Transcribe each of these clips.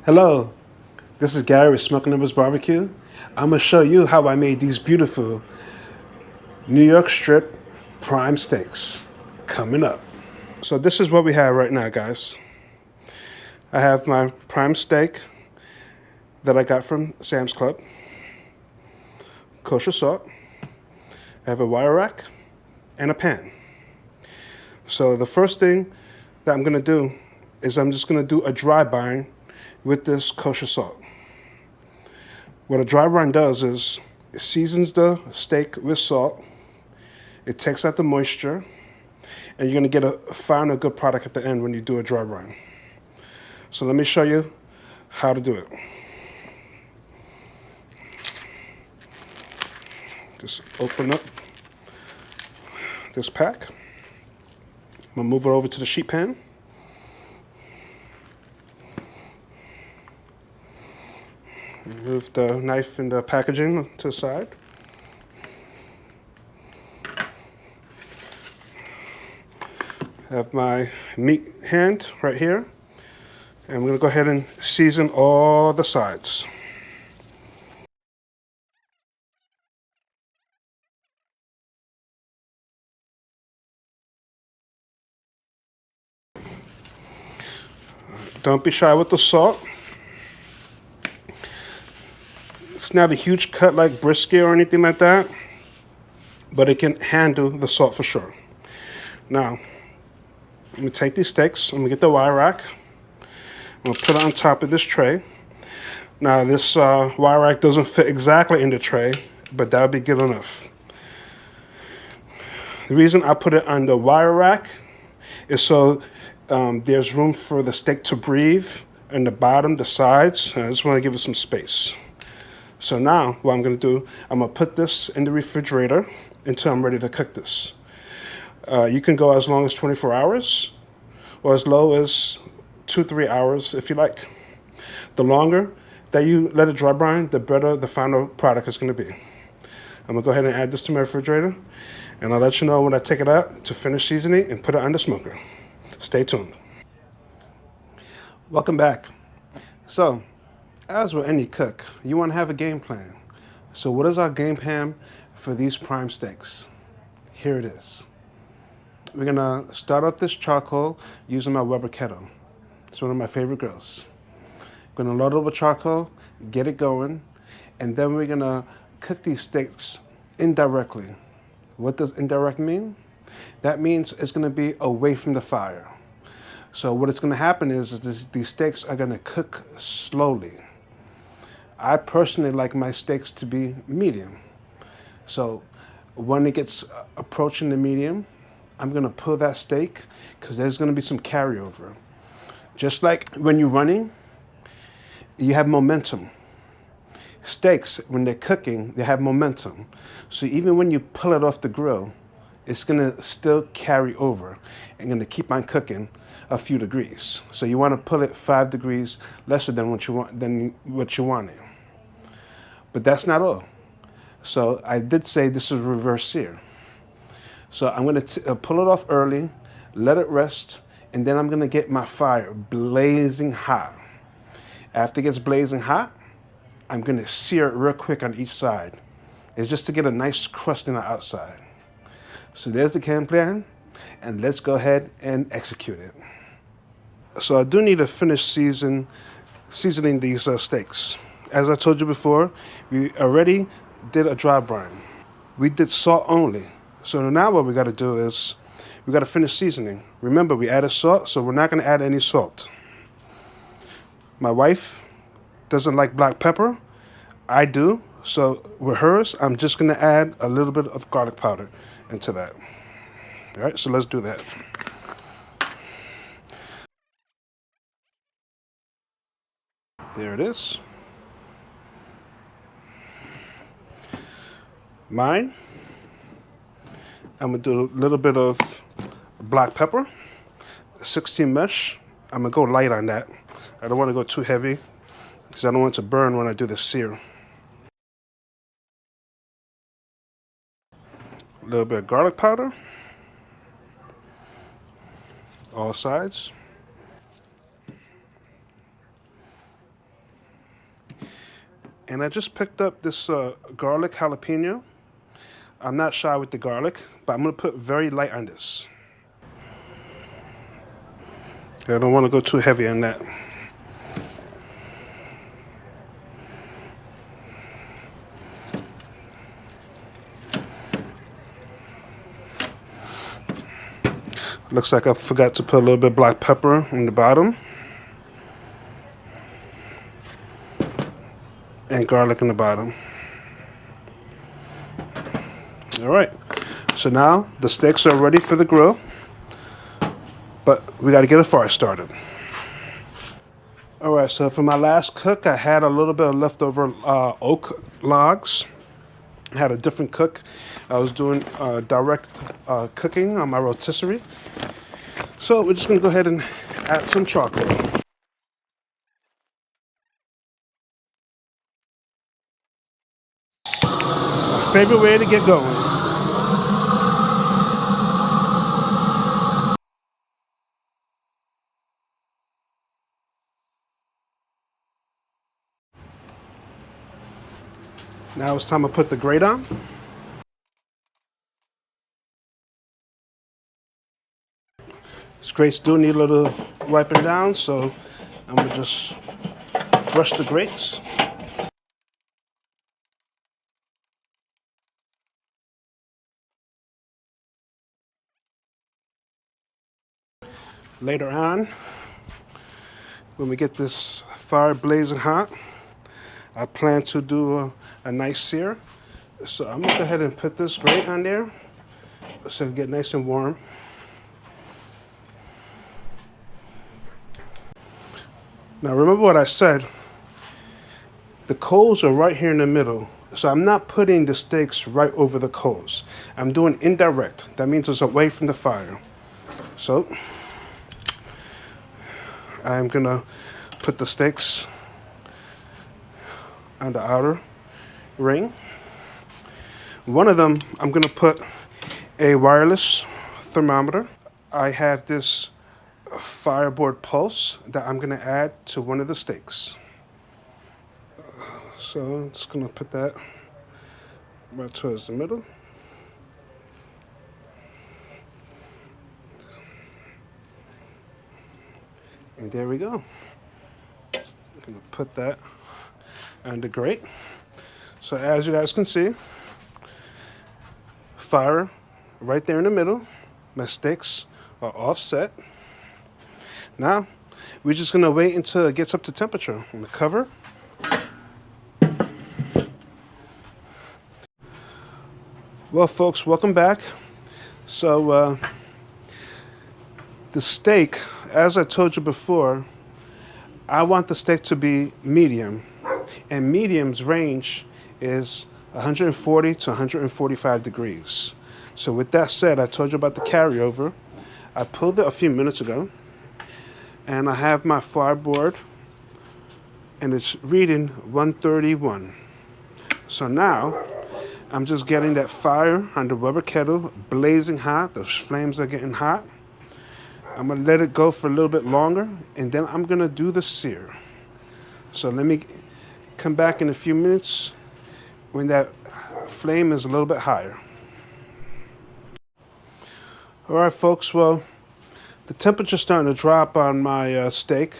Hello, this is Gary with Smoking Numbers Barbecue. I'm going to show you how I made these beautiful New York strip prime steaks coming up. So this is what we have right now, guys. I have my prime steak that I got from Sam's Club, kosher salt, I have a wire rack, and a pan. So the first thing that I'm going to do is I'm just going to do a dry brine with this kosher salt. What a dry brine does is it seasons the steak with salt, it takes out the moisture, and you're going to get a good product at the end when you do a dry brine. So let me show you how to do it. Just open up this pack. I'm going to move it over to the sheet pan. Move the knife and the packaging to the side. Have my meat hand right here. And I'm going to go ahead and season all the sides. Don't be shy with the salt. It's not a huge cut like brisket or anything like that, but it can handle the salt for sure. Now, I'm going to take these steaks, I'm going to get the wire rack, I'm going to put it on top of this tray. Now, this wire rack doesn't fit exactly in the tray, but that would be good enough. The reason I put it on the wire rack is so there's room for the steak to breathe in the bottom, the sides. I just want to give it some space. So now what I'm going to do, I'm going to put this in the refrigerator until I'm ready to cook this. You can go as long as 24 hours or as low as 2-3 hours if you like. The longer that you let it dry brine, the better the final product is going to be. I'm going to go ahead and add this to my refrigerator, and I'll let you know when I take it out to finish seasoning and put it on the smoker. Stay tuned. Welcome back. So, as with any cook, you want to have a game plan. So what is our game plan for these prime steaks? Here it is. We're going to start up this charcoal using my Weber kettle. It's one of my favorite grills. We're going to load it with charcoal, get it going, and then we're going to cook these steaks indirectly. What does indirect mean? That means it's going to be away from the fire. So what it's going to happen is these steaks are going to cook slowly. I personally like my steaks to be medium. So when it gets approaching the medium, I'm going to pull that steak because there's going to be some carryover. Just like when you're running, you have momentum. Steaks, when they're cooking, they have momentum. So even when you pull it off the grill, it's going to still carry over and going to keep on cooking a few degrees. So you want to pull it 5 degrees lesser than what you wanted. But that's not all. So I did say this is reverse sear. So I'm going to pull it off early, let it rest, and then I'm going to get my fire blazing hot. After it gets blazing hot, I'm going to sear it real quick on each side. It's just to get a nice crust in the outside. So there's the game plan, and let's go ahead and execute it. So I do need to finish seasoning these steaks. As I told you before, we already did a dry brine. We did salt only. So now what we got to do is we got to finish seasoning. Remember, we added salt, so we're not going to add any salt. My wife doesn't like black pepper. I do. So with hers, I'm just going to add a little bit of garlic powder into that. All right, so let's do that. There it is. Mine, I'm going to do a little bit of black pepper, 16 mesh. I'm going to go light on that. I don't want to go too heavy because I don't want it to burn when I do the sear. A little bit of garlic powder, all sides. And I just picked up this garlic jalapeno. I'm not shy with the garlic, but I'm gonna put very light on this. I don't want to go too heavy on that. Looks like I forgot to put a little bit of black pepper on the bottom. And garlic in the bottom. All right, so now the steaks are ready for the grill, but we got to get a fire started. All right, so for my last cook, I had a little bit of leftover oak logs. I had a different cook. I was doing direct cooking on my rotisserie. So we're just gonna go ahead and add some charcoal. My favorite way to get going. Now it's time to put the grate on. These grates do need a little wiping down, so I'm gonna just brush the grates. Later on, when we get this fire blazing hot, I plan to do a nice sear. So I'm gonna go ahead and put this grate on there so it get nice and warm. Now remember what I said, the coals are right here in the middle. So I'm not putting the steaks right over the coals. I'm doing indirect. That means it's away from the fire. So I'm gonna put the steaks on the outer ring. One of them, I'm gonna put a wireless thermometer. I have this fireboard pulse that I'm gonna add to one of the steaks. So I'm just gonna put that right towards the middle. And there we go. I'm gonna put that on the grate. So as you guys can see, fire right there in the middle. My steaks are offset. Now, we're just gonna wait until it gets up to temperature. I'm gonna cover. Well, folks, welcome back. So, the steak, as I told you before, I want the steak to be medium. And medium's range is 140 to 145 degrees. So with that said, I told you about the carryover. I pulled it a few minutes ago. And I have my fireboard, and it's reading 131. So now, I'm just getting that fire on the rubber kettle blazing hot. Those flames are getting hot. I'm gonna let it go for a little bit longer, and then I'm gonna do the sear. So let me come back in a few minutes when that flame is a little bit higher. All right, folks, well, the temperature's starting to drop on my steak.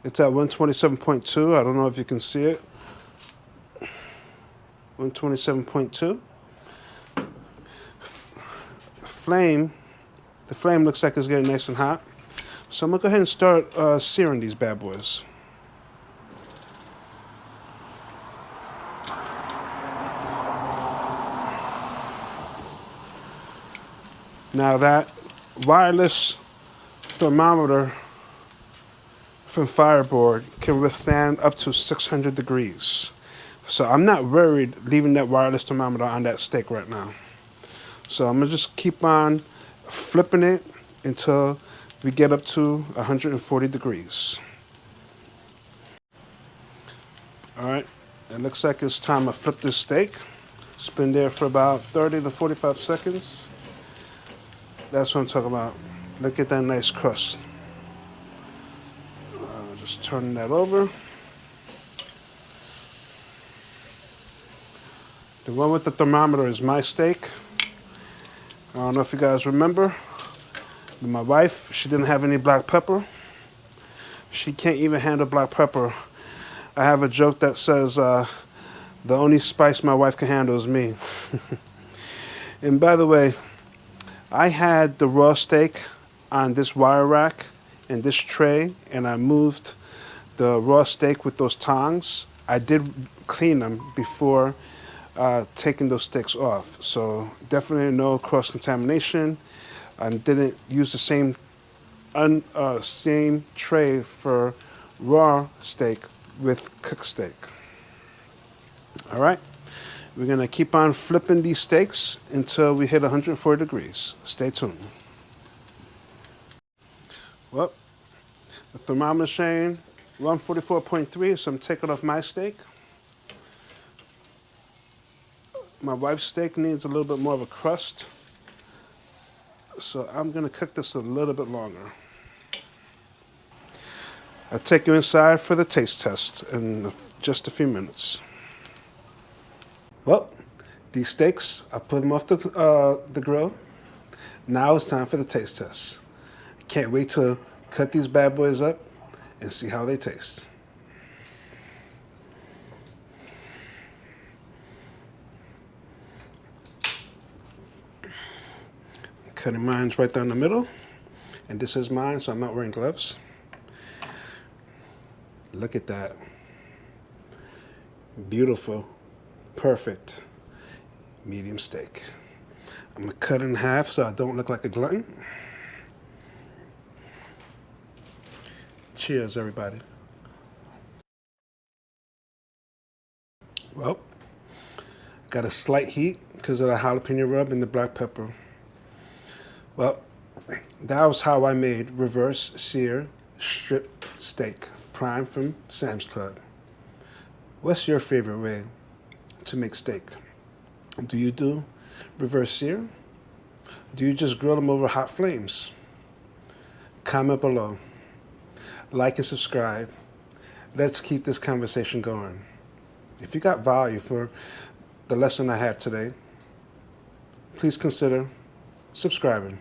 It's at 127.2. I don't know if you can see it. 127.2. The flame looks like it's getting nice and hot. So I'm gonna go ahead and start searing these bad boys. Now that wireless thermometer from Fireboard can withstand up to 600 degrees. So I'm not worried leaving that wireless thermometer on that steak right now. So I'm gonna just keep on flipping it until we get up to 140 degrees. All right, it looks like it's time to flip this steak. It's been there for about 30 to 45 seconds. That's what I'm talking about. Look at that nice crust. Just turning that over. The one with the thermometer is my steak. I don't know if you guys remember, but my wife, she didn't have any black pepper. She can't even handle black pepper. I have a joke that says, the only spice my wife can handle is me. And by the way, I had the raw steak on this wire rack in this tray, and I moved the raw steak with those tongs. I did clean them before taking those steaks off. So definitely no cross-contamination. I didn't use the same tray for raw steak with cooked steak. All right, we're gonna keep on flipping these steaks until we hit 140 degrees. Stay tuned. Well, the thermometer's saying 144.3, so I'm taking off my steak. My wife's steak needs a little bit more of a crust, so I'm gonna cook this a little bit longer. I'll take you inside for the taste test in just a few minutes. Well, these steaks, I put them off the grill. Now it's time for the taste test. Can't wait to cut these bad boys up and see how they taste. Cutting mine right down the middle, and this is mine, so I'm not wearing gloves. Look at that. Beautiful, perfect medium steak. I'm gonna cut it in half so I don't look like a glutton. Cheers, everybody. Well, got a slight heat because of the jalapeno rub and the black pepper. Well, that was how I made reverse sear strip steak, prime from Sam's Club. What's your favorite way to make steak? Do you do reverse sear? Do you just grill them over hot flames? Comment below. Like and subscribe. Let's keep this conversation going. If you got value for the lesson I had today, please consider subscribing.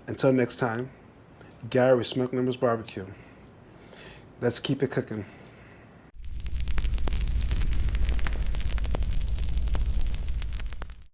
Until next time, Gary with Smoke Numbers Barbecue. Let's keep it cooking.